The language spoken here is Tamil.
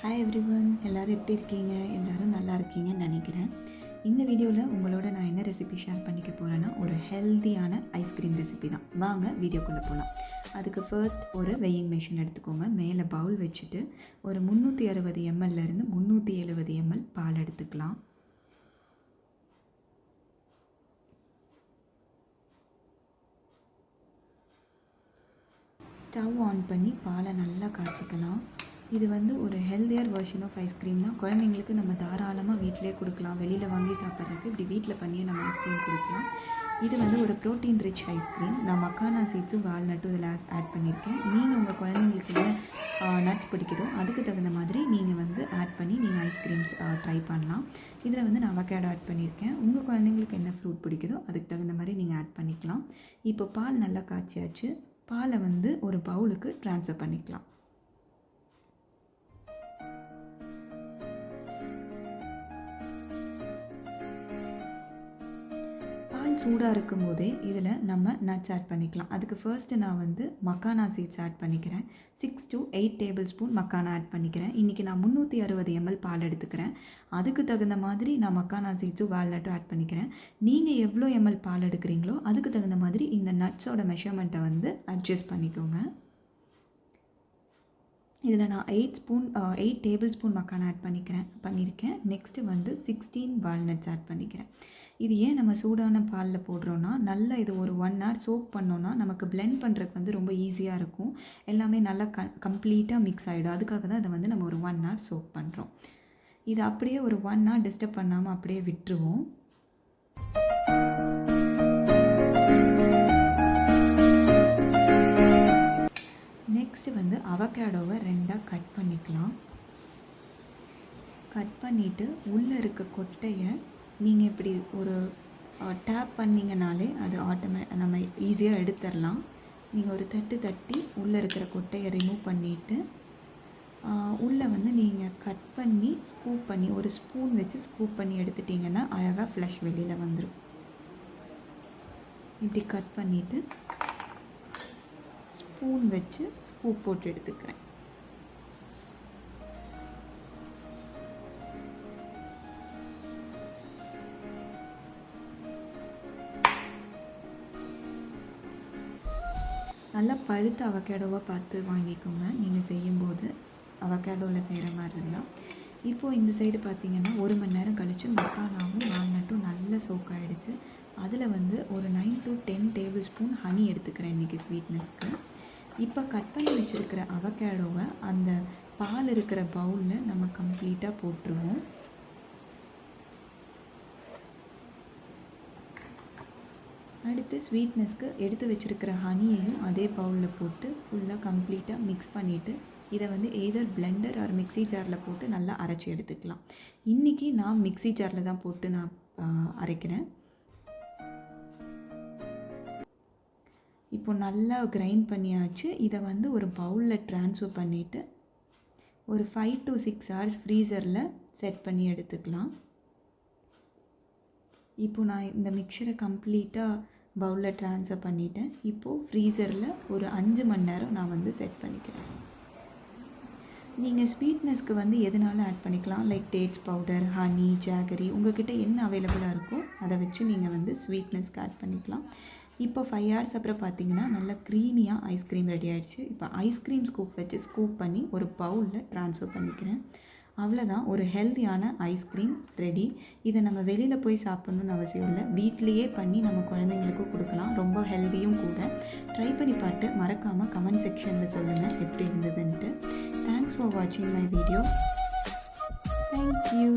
ஹாய் எவ்ரிவன், எல்லோரும் எப்படி இருக்கீங்க? எல்லோரும் நல்லா இருக்கீங்கன்னு நினைக்கிறேன். இந்த வீடியோவில் உங்களோட நான் என்ன ரெசிபி ஷேர் பண்ணிக்க போகிறேன்னா, ஒரு ஹெல்த்தியான ஐஸ்கிரீம் ரெசிபி தான். வாங்க வீடியோக்குள்ளே போகலாம். அதுக்கு ஃபர்ஸ்ட் ஒரு வெயிங் மிஷின் எடுத்துக்கோங்க. மேலே பவுல் வச்சுட்டு ஒரு 360 ml 370 ml பால் எடுத்துக்கலாம். ஸ்டவ் ஆன் பண்ணி பாலை நல்லா காய்ச்சிக்கலாம். இது ஒரு ஹெல்த்தியர் வெர்ஷன் ஆஃப் ஐஸ்கிரீம்னா குழந்தைங்களுக்கு நம்ம தாராளமாக வீட்டிலே கொடுக்கலாம். வெளியில் வாங்கி சாப்பிட்றதுக்கு இப்படி வீட்டில் பண்ணியே நம்ம ஐஸ்கிரீம் கொடுக்கலாம். இது ஒரு ப்ரோட்டீன் ரிச் ஐஸ்கிரீம். நான் மக்கானா சீட்ஸும் வால்நட்டும் இதில் ஆட் பண்ணியிருக்கேன். நீங்கள் உங்கள் குழந்தைங்களுக்கு என்ன நட்ஸ் பிடிக்குதோ அதுக்கு தகுந்த மாதிரி நீங்கள் ஆட் பண்ணி நீங்கள் ஐஸ்கிரீம்ஸ் ட்ரை பண்ணலாம். இதில் நான் அவகேடோ ஆட் பண்ணியிருக்கேன். உங்கள் குழந்தைங்களுக்கு என்ன ஃப்ரூட் பிடிக்குதோ அதுக்கு தகுந்த மாதிரி நீங்கள் ஆட் பண்ணிக்கலாம். இப்போ பால் நல்லா காய்ச்சியாச்சு. பாலை ஒரு பவுலுக்கு ட்ரான்ஸ்ஃபர் பண்ணிக்கலாம். சூடாக இருக்கும் போதே இதில் நம்ம நட்ஸ் ஆட் பண்ணிக்கலாம். அதுக்கு ஃபர்ஸ்ட்டு நான் மக்கானா சீட்ஸ் ஆட் பண்ணிக்கிறேன். 6 to 8 டேபிள் ஸ்பூன் மக்கானா ஆட் பண்ணிக்கிறேன். இன்றைக்கி நான் 360 ml பால் எடுத்துக்கிறேன். அதுக்கு தகுந்த மாதிரி நான் மக்கானா சீட்ஸும் வால்நட்டும் ஆட் பண்ணிக்கிறேன். நீங்கள் எவ்வளோ ml பால் எடுக்கிறீங்களோ அதுக்கு தகுந்த மாதிரி இந்த நட்ஸோட மெஷர்மெண்ட்டை அட்ஜஸ்ட் பண்ணிக்கோங்க. இதில் நான் 8 டேபிள் ஸ்பூன் மக்கானா ஆட் பண்ணியிருக்கேன். நெக்ஸ்ட்டு 16 வால்நட்ஸ் ஆட் பண்ணிக்கிறேன். இது ஏன் நம்ம சூடான பாலில் போடுறோன்னா, நல்லா இது ஒரு 1 hour சோக் பண்ணோன்னா நமக்கு பிளெண்ட் பண்ணுறதுக்கு ரொம்ப ஈஸியாக இருக்கும். எல்லாமே நல்லா கம்ப்ளீட்டாக மிக்ஸ் ஆகிடும். அதுக்காக தான் இதை நம்ம ஒரு 1 hour சோக் பண்ணுறோம். இது அப்படியே ஒரு 1 hour டிஸ்டர்ப் பண்ணாமல் அப்படியே விட்டுருவோம். நெக்ஸ்ட்டு அவகேடோவை 2ஆக கட் பண்ணிக்கலாம். கட் பண்ணிவிட்டு உள்ளே இருக்க கொட்டையை நீங்கள் இப்படி ஒரு டேப் பண்ணிங்கனாலே அது நம்ம ஈஸியாக எடுத்துடலாம். நீங்கள் ஒரு தட்டி உள்ளே இருக்கிற கொட்டையை ரிமூவ் பண்ணிவிட்டு உள்ளே நீங்கள் கட் பண்ணி ஸ்கூப் பண்ணி ஒரு ஸ்பூன் வச்சு ஸ்கூப் பண்ணி எடுத்துட்டிங்கன்னா அழகாக ஃப்ளஷ் வெளியில் வந்துடும். இப்படி கட் பண்ணிவிட்டு ஸ்பூன் வச்சு ஸ்கூப் போட்டு எடுத்துக்கிறேன். நல்லா பழுத்த அவகேடோவாக பார்த்து வாங்கிக்கோங்க நீங்கள் செய்யும்போது, அவகேடோவில் செய்கிற மாதிரி இருந்தால். இப்போது இந்த சைடு பார்த்திங்கன்னா 1 மணி நேரம் கழித்து மக்கானாவும் வால்நட்டும் நல்லா சோக் ஆகிடுச்சு. அதில் ஒரு 9 to 10 டேபிள் ஸ்பூன் ஹனி எடுத்துக்கிறேன் இன்றைக்கி ஸ்வீட்னஸ்க்கு. இப்போ கட் பண்ணி வச்சுருக்கிற அவகேடோவை அந்த பால் இருக்கிற பவுலில் நம்ம கம்ப்ளீட்டாக போட்டுருவோம். அடுத்து ஸ்வீட்னஸ்க்கு எடுத்து வச்சுருக்கிற ஹனியையும் அதே பவுலில் போட்டு ஃபுல்லாக கம்ப்ளீட்டாக மிக்ஸ் பண்ணிவிட்டு இதை எய்தர் பிளெண்டர் ஆர் மிக்ஸி ஜாரில் போட்டு நல்லா அரைச்சி எடுத்துக்கலாம். இன்றைக்கி நான் மிக்ஸி ஜாரில் தான் போட்டு நான் அரைக்கிறேன். இப்போ நல்லா கிரைண்ட் பண்ணியாச்சு. இதை ஒரு பவுலில் ட்ரான்ஸ்ஃபர் பண்ணிவிட்டு ஒரு 5 to 6 hours ஃப்ரீசரில் செட் பண்ணி எடுத்துக்கலாம். இப்போது நான் இந்த மிக்சரை கம்ப்ளீட்டாக பவுலில் ட்ரான்ஸ்ஃபர் பண்ணிவிட்டேன். இப்போது ஃப்ரீசரில் ஒரு 5 மணி நேரம் நான் செட் பண்ணிக்கிறேன். நீங்கள் ஸ்வீட்னஸ்க்கு எதுனாலும் ஆட் பண்ணிக்கலாம். Like dates powder, honey, jaggery, உங்கள்கிட்ட என்ன அவைலபிளாக இருக்கோ அதை வச்சு நீங்கள் ஸ்வீட்னஸ்க்கு ஆட் பண்ணிக்கலாம். இப்போ 5 hours அப்புறம் பார்த்தீங்கன்னா நல்லா க்ரீமியாக ஐஸ்கிரீம் ரெடி ஆகிடுச்சு. இப்போ ஐஸ்கிரீம் ஸ்கூப் வச்சு ஸ்கூப் பண்ணி ஒரு பவுலில் ட்ரான்ஸ்ஃபர் பண்ணிக்கிறேன். அவ்வளோதான், ஒரு ஹெல்த்தியான ஐஸ்கிரீம் ரெடி. இதை நம்ம வெளியில் போய் சாப்பிட்ணுன்னு அவசியம் இல்லை. வீட்லேயே பண்ணி நம்ம குழந்தைங்களுக்கும் கொடுக்கலாம். ரொம்ப ஹெல்த்தியும் கூட. ட்ரை பண்ணி பார்த்து மறக்காமல் கமெண்ட் செக்ஷனில் சொல்லுங்கள் எப்படி இருந்ததுன்ட்டு. தேங்க்ஸ் ஃபார் வாட்சிங் மை வீடியோ. தேங்க்யூ.